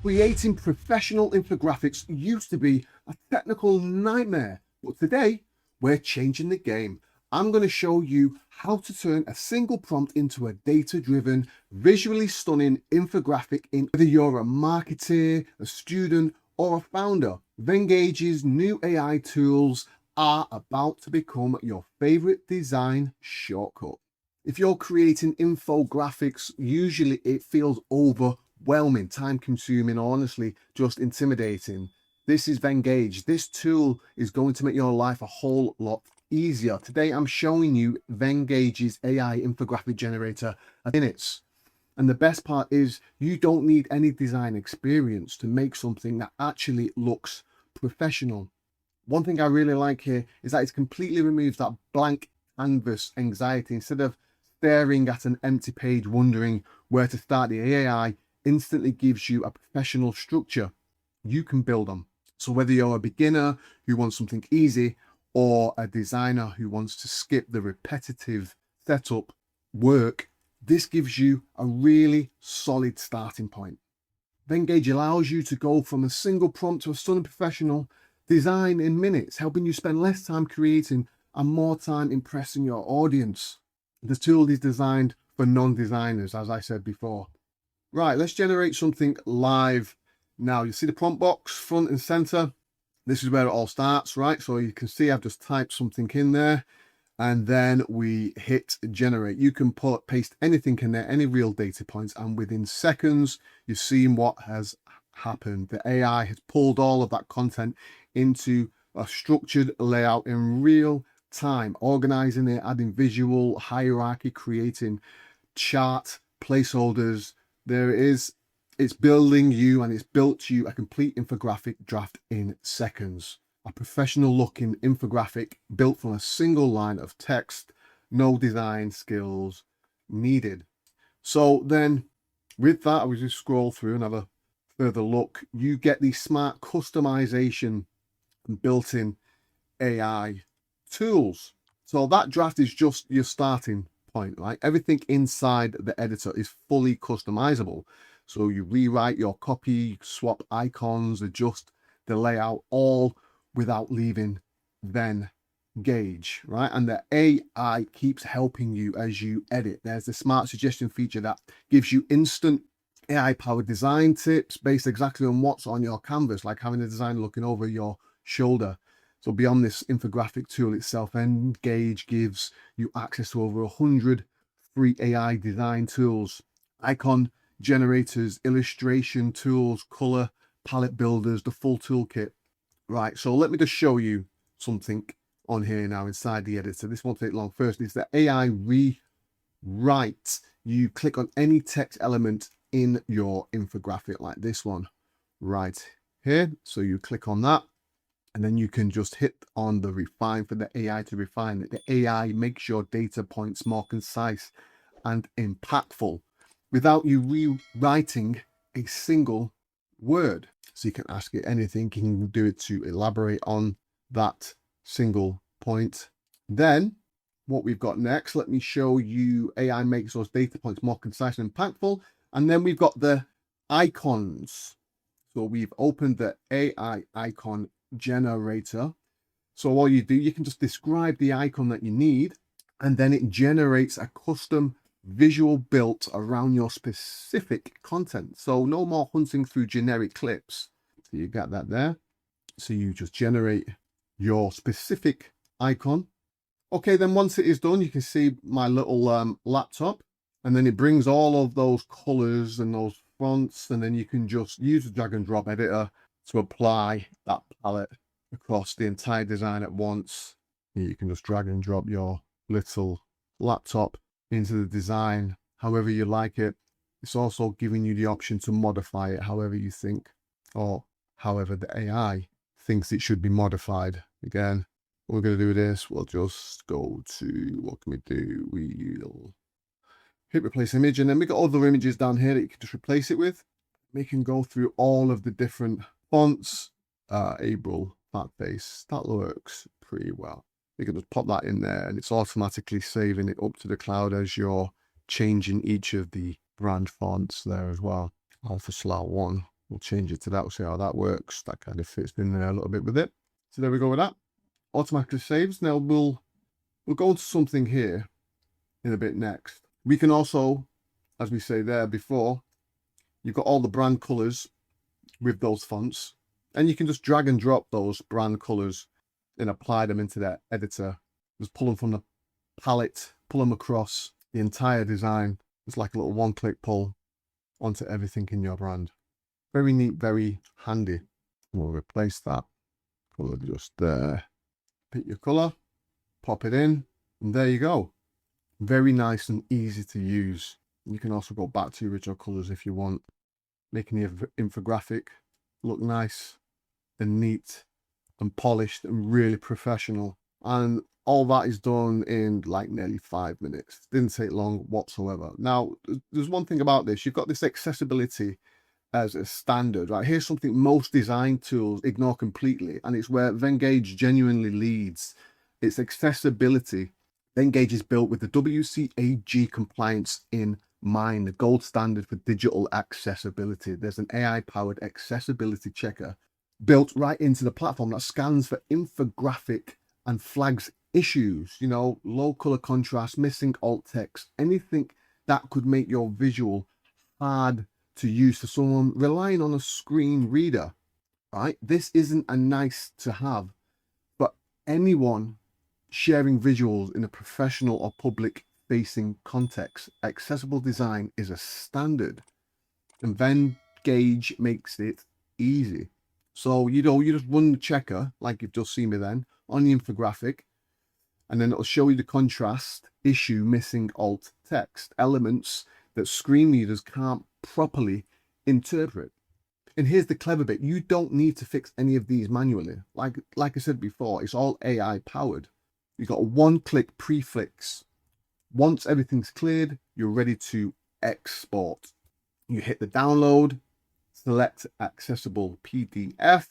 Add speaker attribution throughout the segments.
Speaker 1: Creating professional infographics used to be a technical nightmare, but today we're changing the game. I'm going to show you how to turn a single prompt into a data-driven, visually stunning infographic whether you're a marketer, a student, or a founder. Vengage's new AI tools are about to become your favorite design shortcut. If you're creating infographics, usually it feels overwhelming, time-consuming, honestly, just intimidating. This is Vengage. This tool is going to make your life a whole lot easier. Today, I'm showing you Vengage's AI Infographic Generator in minutes. And the best part is you don't need any design experience to make something that actually looks professional. One thing I really like here is that it completely removes that blank canvas anxiety. Instead of staring at an empty page wondering where to start, the AI instantly gives you a professional structure you can build on. So whether you're a beginner who wants something easy or a designer who wants to skip the repetitive setup work, this gives you a really solid starting point. Vengage allows you to go from a single prompt to a stunning professional design in minutes, helping you spend less time creating and more time impressing your audience. The tool is designed for non-designers, as I said before. Right, let's generate something live now. You see the prompt box front and center. This is where it all starts, right? So you can see I've just typed something in there and then we hit generate. You can paste anything in there, any real data points, and within seconds, you've seen what has happened. The AI has pulled all of that content into a structured layout in real time, organizing it, adding visual hierarchy, creating chart placeholders. It's building you, and it's built you a complete infographic draft in seconds. A professional looking infographic built from a single line of text, no design skills needed. So then with that, I will just scroll through and have a further look. You get the smart customization and built-in AI tools. So that draft is just your starting point, right? Everything inside the editor is fully customizable. So you rewrite your copy, swap icons, adjust the layout, all without leaving Vengage, right? And the AI keeps helping you as you edit. There's the smart suggestion feature that gives you instant AI-powered design tips based exactly on what's on your canvas, like having a designer looking over your shoulder. So beyond this infographic tool itself, Vengage gives you access to over 100 free AI design tools, icon generators, illustration tools, color palette builders, the full toolkit. Right, so let me just show you something on here now inside the editor. This won't take long. First is the AI rewrite. You click on any text element in your infographic, like this one right here. So you click on that, and then you can just hit on the refine for the AI to refine it. The AI makes your data points more concise and impactful without you rewriting a single word. So you can ask it anything, you can do it to elaborate on that single point. Then what we've got next, let me show you AI makes those data points more concise and impactful. And then we've got the icons. So we've opened the AI icon generator. So all you do, you can just describe the icon that you need, and then it generates a custom visual built around your specific content. So no more hunting through generic clips. So you got that there. So you just generate your specific icon. Okay, then once it is done, you can see my little laptop, and then it brings all of those colors and those fonts, and then you can just use the drag and drop editor to apply that palette across the entire design at once. You can just drag and drop your little laptop into the design however you like it. It's also giving you the option to modify it however you think, or however the AI thinks it should be modified. Again, we're going to do this. We'll just go to, what can we do? We'll hit replace image, and then we got other images down here that you can just replace it with. We can go through all of the different fonts. April fat face, that works pretty well. You can just pop that in there, and it's automatically saving it up to the cloud as you're changing each of the brand fonts there as well. Alpha Slough 1 We'll change it to that. We'll see how that works. That kind of fits in there a little bit with it. So there we go with that. Automatically saves. Now we'll go into something here in a bit next. We can also, as we say there before, you've got all the brand colors with those fonts, and you can just drag and drop those brand colors and apply them into that editor. Just pull them from the palette, pull them across the entire design. It's like a little one-click pull onto everything in your brand. Very neat, very handy. We'll replace that color just there. Pick your color, pop it in, and there you go. Very nice and easy to use. You can also go back to your original colors if you want, making the infographic look nice and neat and polished and really professional. And all that is done in like nearly 5 minutes. Didn't take long whatsoever. Now, there's one thing about this. You've got this accessibility as a standard, right? Here's something most design tools ignore completely, and it's where Venngage genuinely leads. It's accessibility. Venngage is built with the WCAG compliance in mind, the gold standard for digital accessibility. There's an AI-powered accessibility checker built right into the platform that scans for infographic and flags issues, you know, low color contrast, missing alt text, anything that could make your visual hard to use for someone relying on a screen reader, right? This isn't a nice to have, but anyone sharing visuals in a professional or public facing context, accessible design is a standard, and Venngage makes it easy. So, you know, you just run the checker like you've just seen me then on the infographic, and then it'll show you the contrast, issue, missing alt text, elements that screen readers can't properly interpret. And here's the clever bit. You don't need to fix any of these manually. Like I said before, it's all AI powered. You've got a one-click prefix. Once everything's cleared, you're ready to export. You hit the download, select accessible PDF,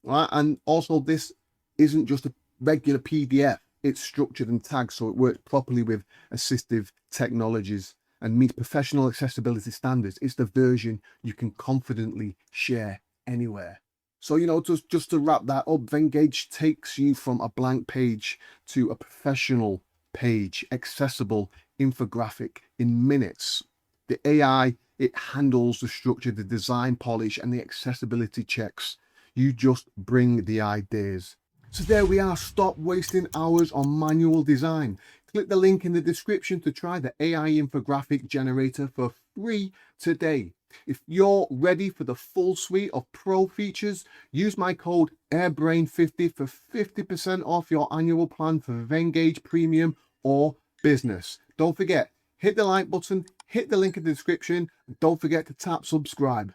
Speaker 1: right? And also this isn't just a regular PDF. It's structured and tagged so it works properly with assistive technologies and meets professional accessibility standards. It's the version you can confidently share anywhere. So, you know, just to wrap that up, Venngage takes you from a blank page to a professional page, accessible infographic in minutes. The AI, it handles the structure, the design polish, and the accessibility checks. You just bring the ideas. So there we are. Stop wasting hours on manual design. Click the link in the description to try the AI Infographic Generator for free today. If you're ready for the full suite of pro features, use my code AIRBRAIN50 for 50% off your annual plan for Venngage Premium or Business. Don't forget, hit the like button, hit the link in the description, and don't forget to tap subscribe.